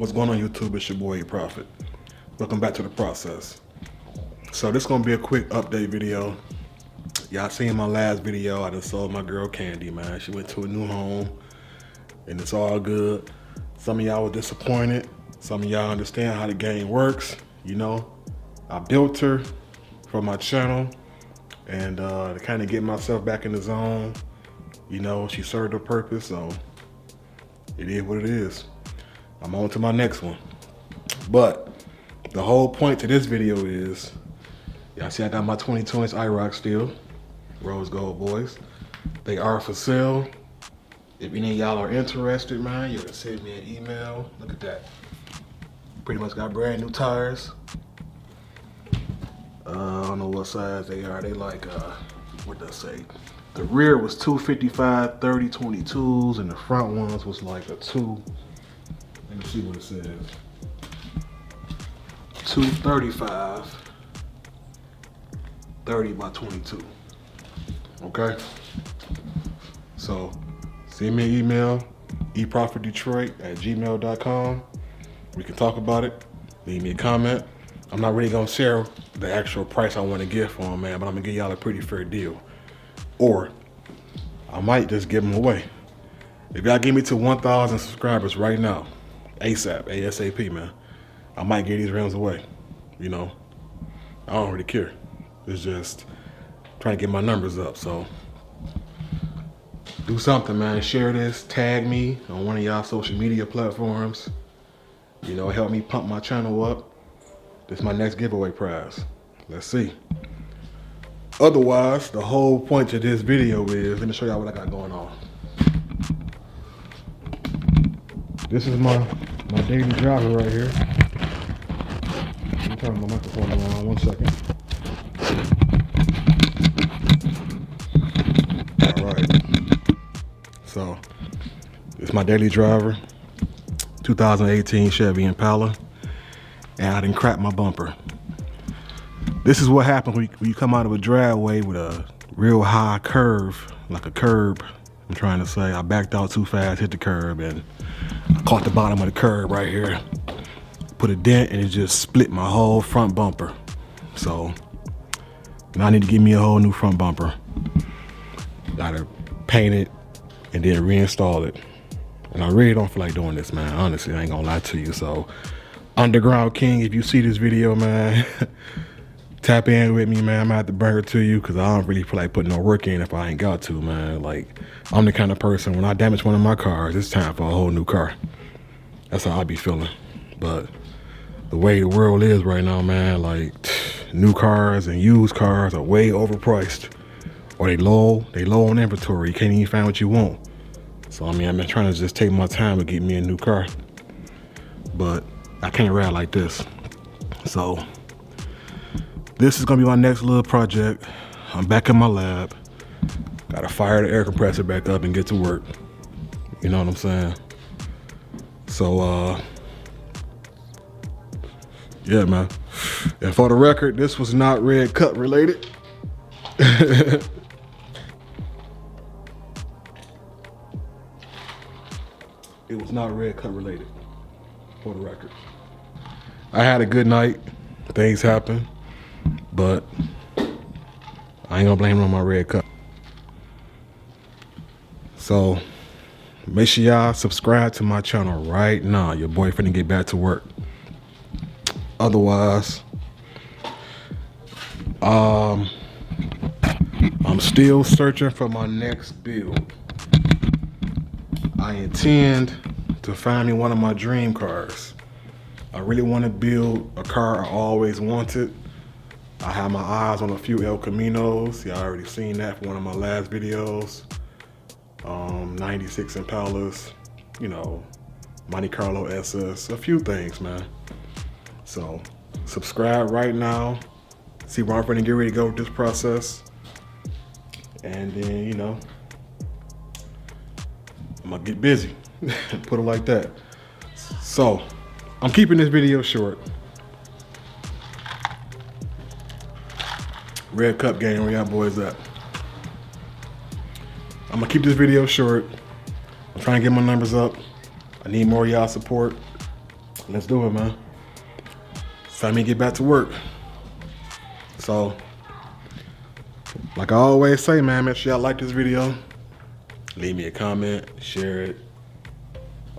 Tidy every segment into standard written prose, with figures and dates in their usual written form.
What's going on YouTube? It's your boy Prophet. Welcome back to the process. So this is gonna be a quick update video. Y'all seen my last video, I just sold my girl Candy, man. She went to a new home and it's all good. Some of y'all were disappointed. Some of y'all understand how the game works. You know, I built her for my channel and to kind of get myself back in the zone. You know, she served her purpose, so it is what it is. I'm on to my next one. But the whole point to this video is, y'all see I got my 2020s Iroc still, rose gold boys. They are for sale. If any of y'all are interested, man, you can send me an email. Look at that. Pretty much got brand new tires. I don't know what size they are. They like, what did I say? The rear was 255 30 22s and the front ones was like a 2. Let me see what it says. 235 30 by 22. Okay? So send me an email, eprofitdetroit@gmail.com. We can talk about it. Leave me a comment. I'm not really gonna share the actual price I want to get for them, man, but I'm gonna give y'all a pretty fair deal. Or I might just give them away. If y'all give me to 1,000 subscribers right now, ASAP, man, I might give these rims away. You know, I don't really care. It's just trying to get my numbers up. So do something, man. Share this, tag me on one of y'all social media platforms. You know, help me pump my channel up. This is my next giveaway prize. Let's see. Otherwise, the whole point of this video is, let me show y'all what I got going on. This is my daily driver right here. Let me turn my microphone around 1 second. All right. So, this is my daily driver. 2018 Chevy Impala. And I didn't crack my bumper. This is what happens when you come out of a driveway with a real high curve, like a curb, I'm trying to say. I backed out too fast, hit the curb, and I caught the bottom of the curb right here. Put a dent and it just split my whole front bumper. So now I need to give me a whole new front bumper. Gotta paint it and then reinstall it. And I really don't feel like doing this, man. Honestly, I ain't gonna lie to you. So Underground King, if you see this video, man, tap in with me, man. I'm gonna have to bring her to you because I don't really feel like putting no work in if I ain't got to, man. Like, I'm the kind of person, when I damage one of my cars, it's time for a whole new car. That's how I be feeling. But the way the world is right now, man, like, new cars and used cars are way overpriced. Or they low on inventory. You can't even find what you want. So, I mean, I've been trying to just take my time to get me a new car. But I can't ride like this. So this is gonna be my next little project. I'm back in my lab. Gotta fire the air compressor back up and get to work. You know what I'm saying? So, yeah, man. And for the record, this was not red cut related. It was not red cut related, for the record. I had a good night. Things happen. But I ain't gonna blame it on my red cup. So make sure y'all subscribe to my channel right now. Your boy finna get back to work. Otherwise, I'm still searching for my next build. I intend to find me one of my dream cars. I really want to build a car I always wanted. I have my eyes on a few El Caminos. Y'all already seen that from one of my last videos. 96 Impalas, you know, Monte Carlo SS, a few things, man. So subscribe right now. See where I'm gonna get ready to go with this process. And then, you know, I'm gonna get busy, put it like that. So I'm keeping this video short. Red Cup game, where y'all boys at? I'm gonna keep this video short. I'm trying to get my numbers up. I need more of y'all support. Let's do it, man. It's time me to get back to work. So, like I always say, man, make sure y'all like this video. Leave me a comment, share it.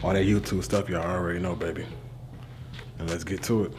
All that YouTube stuff y'all already know, baby. And let's get to it.